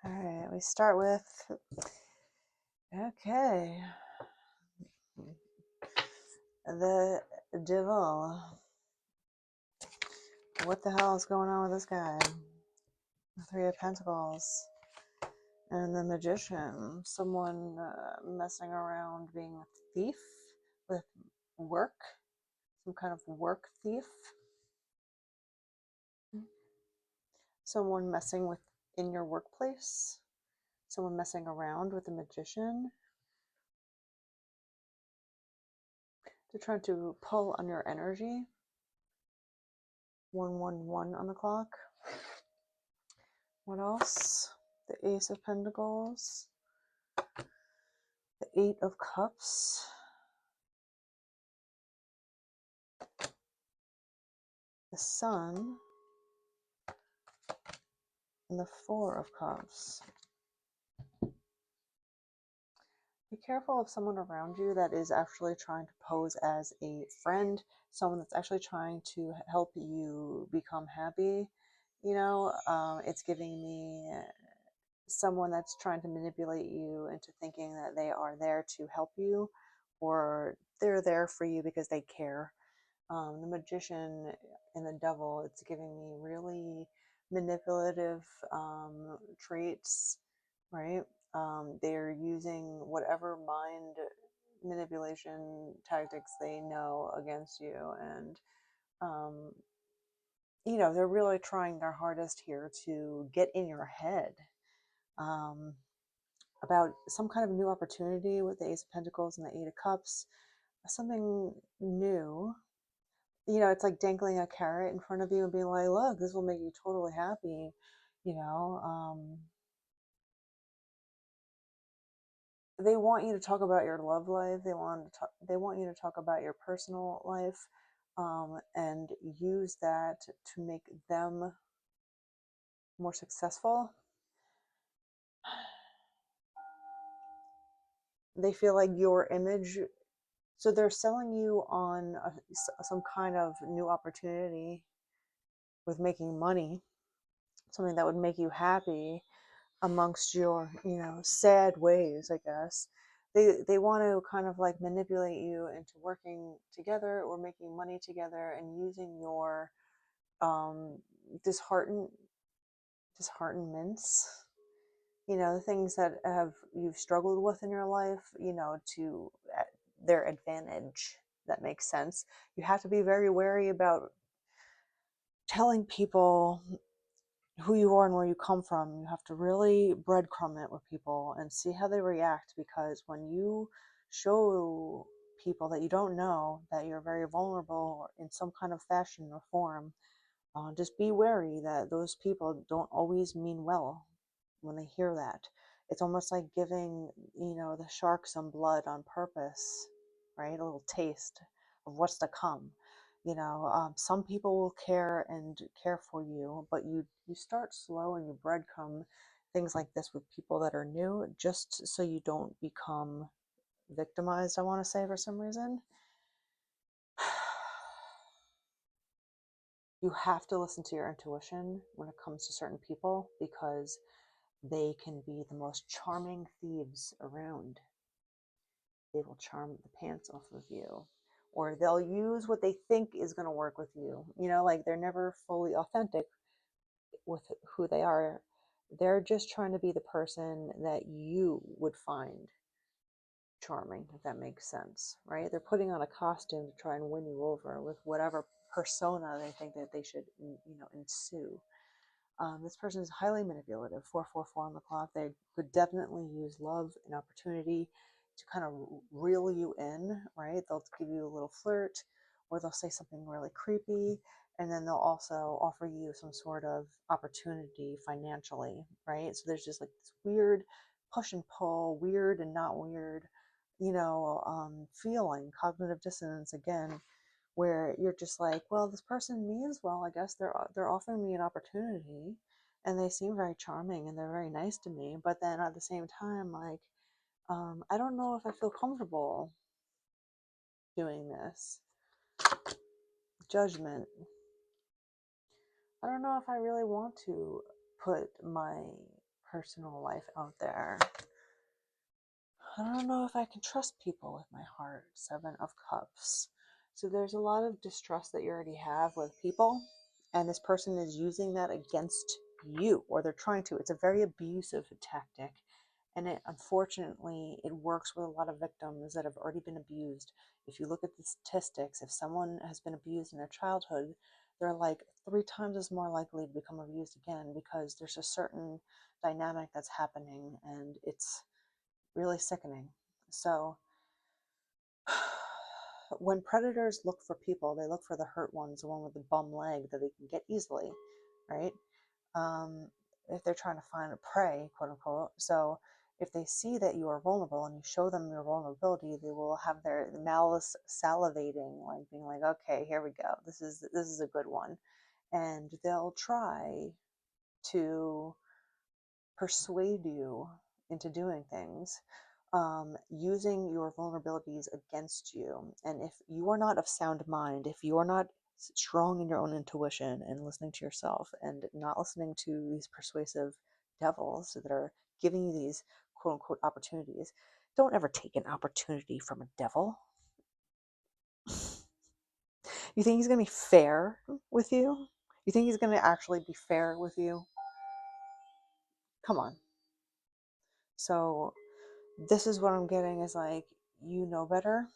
All right, we start with, okay, the devil. What the hell is going on with this guy? The Three of Pentacles. And the Magician. Someone messing around being a thief with work. Some kind of work thief. Someone messing with in your workplace. Someone messing around with the Magician. They're trying to pull on your energy. 111 on the clock. What else? The Ace of Pentacles. The Eight of Cups. The Sun. And the Four of Cups. Be careful of someone around you that is actually trying to pose as a friend, someone that's actually trying to help you become happy. You know, it's giving me someone that's trying to manipulate you into thinking that they are there to help you, or they're there for you because they care. The Magician and the Devil, it's giving me really manipulative traits, right? They're using whatever mind manipulation tactics they know against you, and you know, they're really trying their hardest here to get in your head about some kind of new opportunity with the Ace of Pentacles and the Eight of Cups, something new. You know, it's like dangling a carrot in front of you and being like, look, this will make you totally happy, you know. They want you to talk about your love life. They want you to talk about your personal life, and use that to make them more successful. They feel like your image, so they're selling you on some kind of new opportunity with making money, something that would make you happy amongst your, you know, sad ways, I guess. They want to kind of like manipulate you into working together or making money together and using your um, disheartenments, you know, the things that you've struggled with in your life, you know, to their advantage. That makes sense. You have to be very wary about telling people who you are and where you come from. You have to really breadcrumb it with people and see how they react, because when you show people that you don't know that you're very vulnerable in some kind of fashion or form, just be wary that those people don't always mean well when they hear that. It's almost like giving, you know, the shark some blood on purpose, right? A little taste of what's to come. You know, some people will care and care for you, but you start slow and you breadcrumb things like this with people that are new, just so you don't become victimized, I want to say, for some reason. You have to listen to your intuition when it comes to certain people, because they can be the most charming thieves around. They will charm the pants off of you, or they'll use what they think is going to work with you. You know, like they're never fully authentic with who they are. They're just trying to be the person that you would find charming, if that makes sense, right? They're putting on a costume to try and win you over with whatever persona they think that they should, you know, ensue. This person is highly manipulative. 444 on the clock. They could definitely use love and opportunity to kind of reel you in, right? They'll give you a little flirt, or they'll say something really creepy, and then they'll also offer you some sort of opportunity financially, right? So there's just like this weird push and pull, weird and not weird, you know, feeling, cognitive dissonance again, where you're just like, well, this person means well. I guess they're offering me an opportunity, and they seem very charming and they're very nice to me. But then at the same time, like, I don't know if I feel comfortable doing this. Judgment. I don't know if I really want to put my personal life out there. I don't know if I can trust people with my heart. Seven of Cups. So there's a lot of distrust that you already have with people, and this person is using that against you, or they're trying to. It's a very abusive tactic, and unfortunately it works with a lot of victims that have already been abused. If you look at the statistics, if someone has been abused in their childhood, they're like 3 times as more likely to become abused again, because there's a certain dynamic that's happening, and it's really sickening. So when predators look for people, they look for the hurt ones, the one with the bum leg that they can get easily, right? If they're trying to find a prey, quote unquote. So if they see that you are vulnerable and you show them your vulnerability, they will have their malice salivating, like being like, okay, here we go. This is a good one. And they'll try to persuade you into doing things, using your vulnerabilities against you. And if you are not of sound mind, if you are not strong in your own intuition and listening to yourself and not listening to these persuasive devils that are giving you these quote unquote opportunities, don't ever take an opportunity from a devil. You think he's going to be fair with you? You think he's going to actually be fair with you? Come on. So this is what I'm getting, is like, you know better,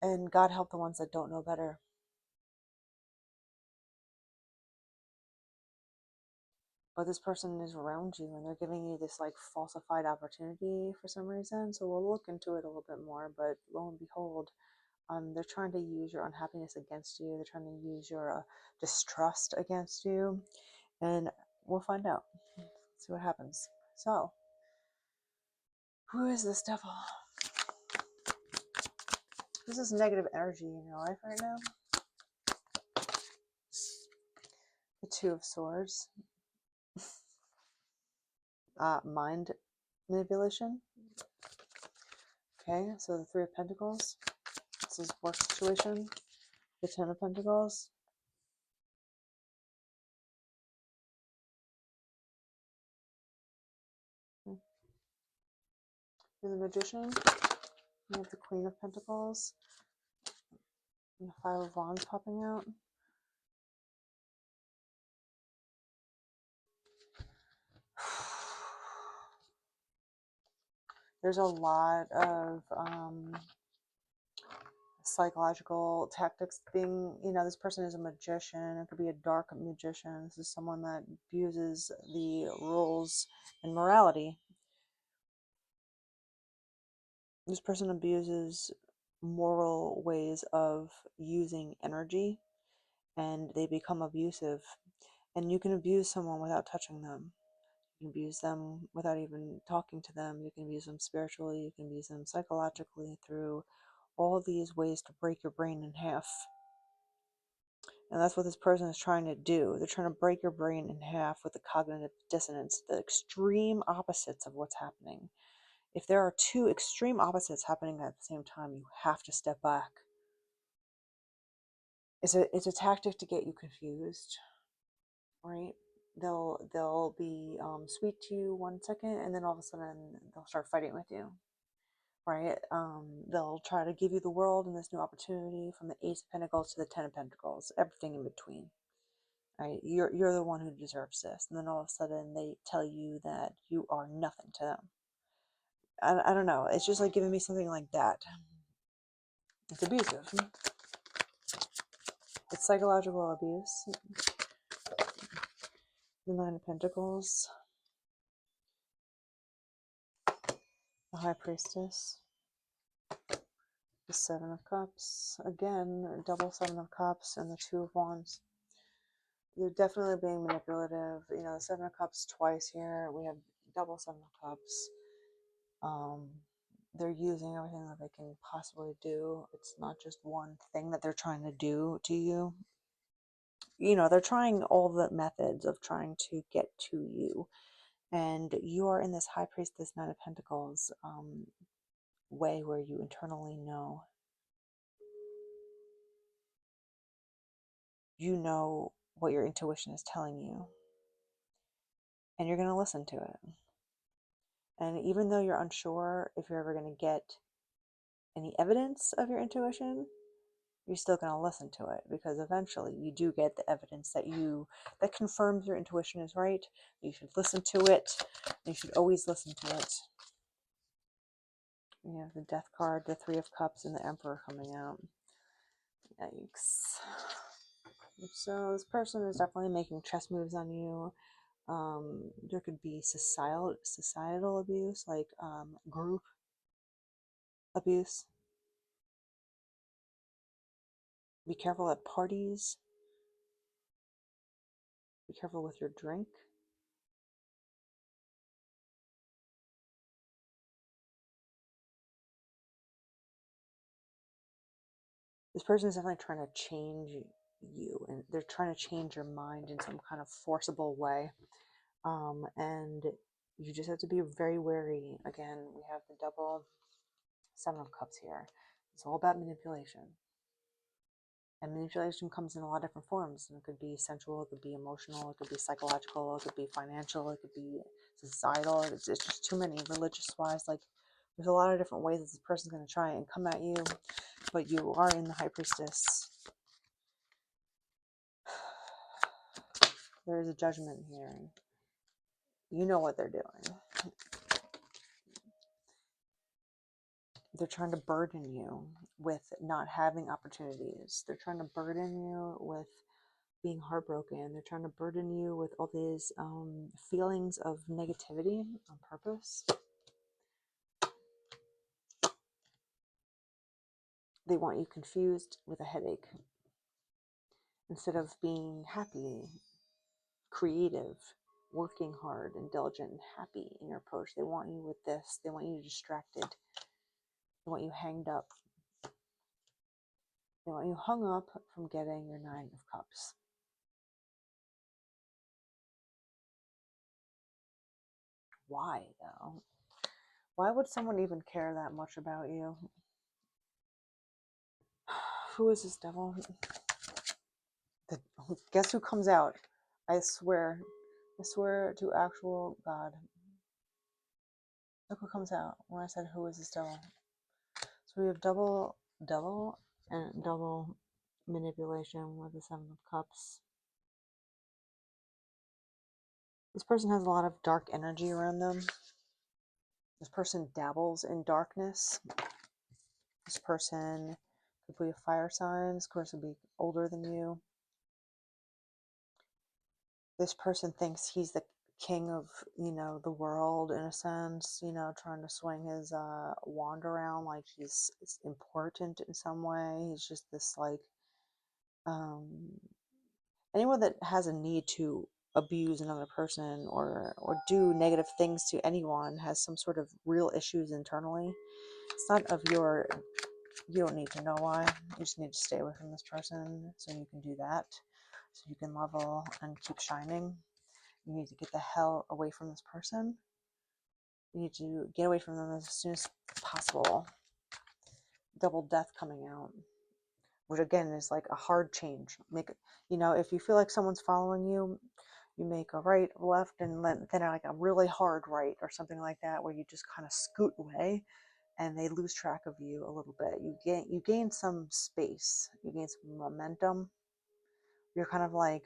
and God help the ones that don't know better. But this person is around you, and they're giving you this like falsified opportunity for some reason. So we'll look into it a little bit more. But lo and behold, they're trying to use your unhappiness against you. They're trying to use your distrust against you, and we'll find out. See what happens. So, who is this devil? Who's this negative energy in your life right now? The Two of Swords. Mind manipulation. Okay, so the Three of Pentacles. This is work situation. The Ten of Pentacles. You're the Magician. You have the Queen of Pentacles. And the Five of Wands popping out. There's a lot of psychological tactics being, this person is a magician. It could be a dark magician. This is someone that abuses the rules and morality. This person abuses moral ways of using energy, and they become abusive. And you can abuse someone without touching them. You can abuse them without even talking to them. You can abuse them spiritually. You can abuse them psychologically, through all these ways to break your brain in half. And that's what this person is trying to do. They're trying to break your brain in half with the cognitive dissonance, the extreme opposites of what's happening. If there are two extreme opposites happening at the same time, you have to step back. It's a tactic to get you confused, right? They'll be sweet to you 1 second, and then all of a sudden they'll start fighting with you, right? They'll try to give you the world and this new opportunity, from the Ace of Pentacles to the Ten of Pentacles, everything in between, right? You're the one who deserves this, and then all of a sudden they tell you that you are nothing to them. I don't know. It's just like giving me something like that. It's abusive. It's psychological abuse. The Nine of Pentacles. The High Priestess. The Seven of Cups. Again, double Seven of Cups and the Two of Wands. They're definitely being manipulative. The Seven of Cups twice here. We have double Seven of Cups. They're using everything that they can possibly do. It's not just one thing that they're trying to do to you. They're trying all the methods of trying to get to you. And you are in this High Priestess, Nine of Pentacles way where you internally know. You know what your intuition is telling you. and you're going to listen to it. And even though you're unsure if you're ever going to get any evidence of your intuition, you're still going to listen to it, because eventually you do get the evidence that confirms your intuition is right. You should listen to it. You should always listen to it. You have the Death card, the Three of Cups, and the Emperor coming out. Yikes. So this person is definitely making chess moves on you. There could be societal abuse, like group abuse. Be careful at parties. Be careful with your drink. This person is definitely trying to change you, and they're trying to change your mind in some kind of forcible way. And you just have to be very wary. Again, we have the double Seven of Cups here. It's all about manipulation. And manipulation comes in a lot of different forms. And it could be sensual, it could be emotional, it could be psychological, it could be financial, it could be societal. It's just too many. Religious-wise, like, there's a lot of different ways that this person's going to try and come at you. But you are in the High Priestess. There is a judgment here. You know what they're doing. They're trying to burden you with not having opportunities. They're trying to burden you with being heartbroken. They're trying to burden you with all these feelings of negativity on purpose. They want you confused with a headache instead of being happy, creative, working hard and diligent and happy in your approach. They want you with this. They want you distracted. They want you hanged up. They want you hung up from getting your Nine of Cups. Why, though? Why would someone even care that much about you? Who is this devil? Guess who comes out? I swear to actual God. Look who comes out when I said, who is this devil? So we have double and double manipulation with the Seven of Cups. This person has a lot of dark energy around them. This person dabbles in darkness. This person could be a fire sign. This person could be older than you. This person thinks he's the king of, the world in a sense, trying to swing his wand around like he's important in some way. He's just this, like, anyone that has a need to abuse another person or do negative things to anyone has some sort of real issues internally. It's not of you don't need to know why. You just need to stay away from this person so you can do that, so you can level and keep shining. You need to get the hell away from this person. You need to get away from them as soon as possible. Double Death coming out, which again is like a hard change. If you feel like someone's following you, you make a right, left, and then like a really hard right or something like that, where you just kind of scoot away, and they lose track of you a little bit. You gain some space. You gain some momentum. You're kind of like,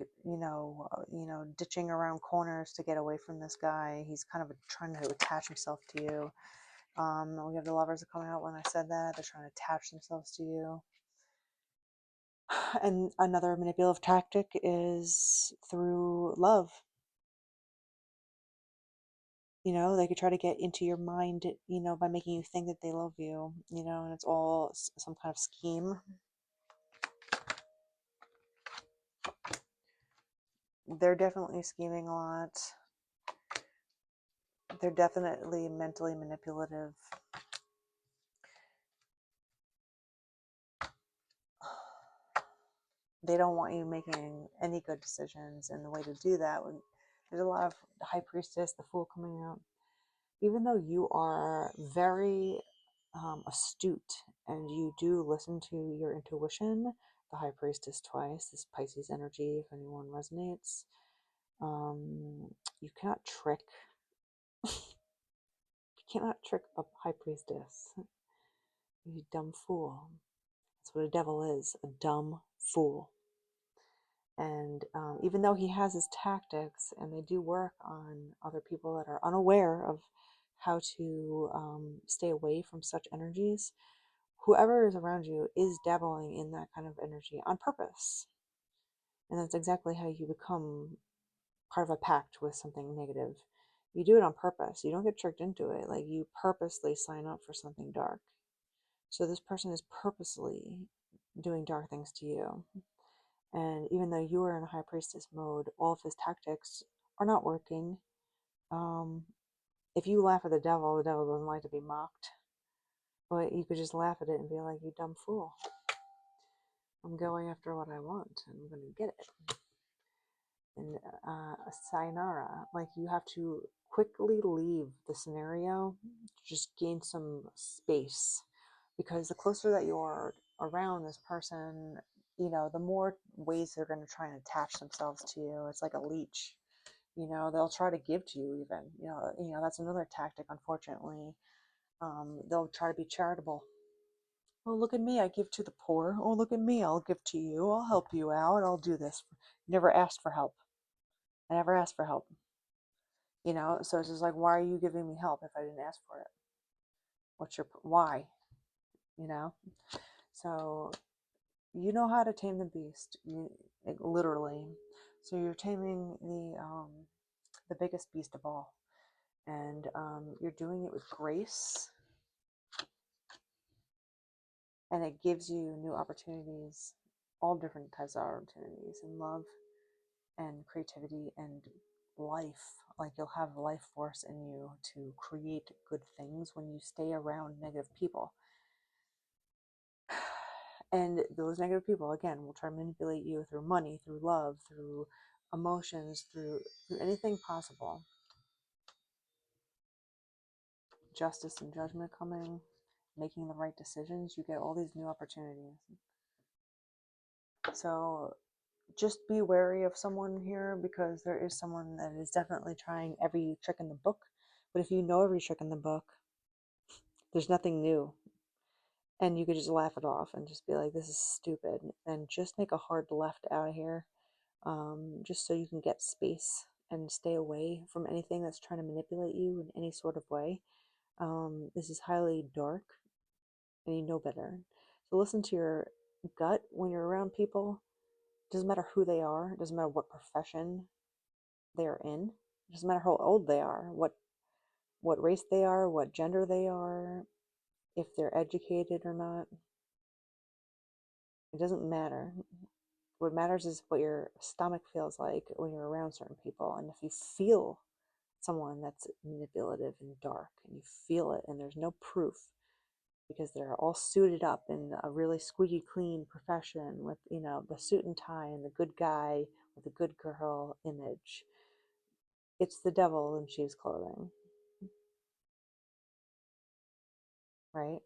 ditching around corners to get away from this guy. He's kind of trying to attach himself to you. We have the Lovers coming out when I said that. They're trying to attach themselves to you. And another manipulative tactic is through love. They could try to get into your mind, by making you think that they love you, and it's all some kind of scheme. They're definitely scheming a lot. They're definitely mentally manipulative. They don't want you making any good decisions, and the way to do that, there's a lot of High Priestess, the Fool coming out. Even though you are very astute and you do listen to your intuition, the High Priestess twice, this Pisces energy, if anyone resonates, You cannot trick. You cannot trick a high priestess. You dumb fool. That's what a devil is, a dumb fool. And even though he has his tactics and they do work on other people that are unaware of how to stay away from such energies, whoever is around you is dabbling in that kind of energy on purpose. And that's exactly how you become part of a pact with something negative. You do it on purpose. You don't get tricked into it. Like, you purposely sign up for something dark. So this person is purposely doing dark things to you. And even though you are in a high priestess mode, all of his tactics are not working. If you laugh at the devil doesn't like to be mocked. But you could just laugh at it and be like, you dumb fool. I'm going after what I want, and I'm going to get it. And sayonara, like, you have to quickly leave the scenario, just gain some space, because the closer that you are around this person, the more ways they're going to try and attach themselves to you. It's like a leech. They'll try to give to you even. That's another tactic, unfortunately. They'll try to be charitable. Oh, look at me, I give to the poor. Oh, look at me, I'll give to you. I'll help you out. I'll do this. Never asked for help. I never asked for help. So it's just like, why are you giving me help if I didn't ask for it? Why? So you know how to tame the beast, literally. So you're taming the biggest beast of all, and you're doing it with grace, and it gives you new opportunities, all different types of opportunities in love and creativity and life. Like, you'll have life force in you to create good things when you stay around negative people. And those negative people, again, will try to manipulate you through money, through love, through emotions, through anything possible. Justice and judgment coming, making the right decisions, you get all these new opportunities. So just be wary of someone here, because there is someone that is definitely trying every trick in the book. But if you know every trick in the book, there's nothing new. And you could just laugh it off and just be like, this is stupid. And just make a hard left out of here, just so you can get space and stay away from anything that's trying to manipulate you in any sort of way. This is highly dark, and you know better. So listen to your gut when you're around people. It doesn't matter who they are. It doesn't matter what profession they're in. It doesn't matter how old they are, what race they are, what gender they are, if they're educated or not. It doesn't matter. What matters is what your stomach feels like when you're around certain people. And if you feel someone that's manipulative and dark, and you feel it, and there's no proof, because they're all suited up in a really squeaky clean profession with, the suit and tie and the good guy with the good girl image. It's the devil in sheep's clothing, right?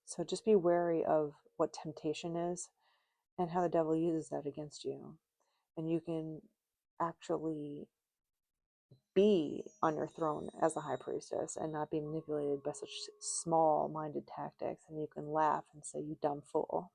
So just be wary of what temptation is and how the devil uses that against you. And you can actually be on your throne as a high priestess and not be manipulated by such small-minded tactics. And you can laugh and say, you dumb fool.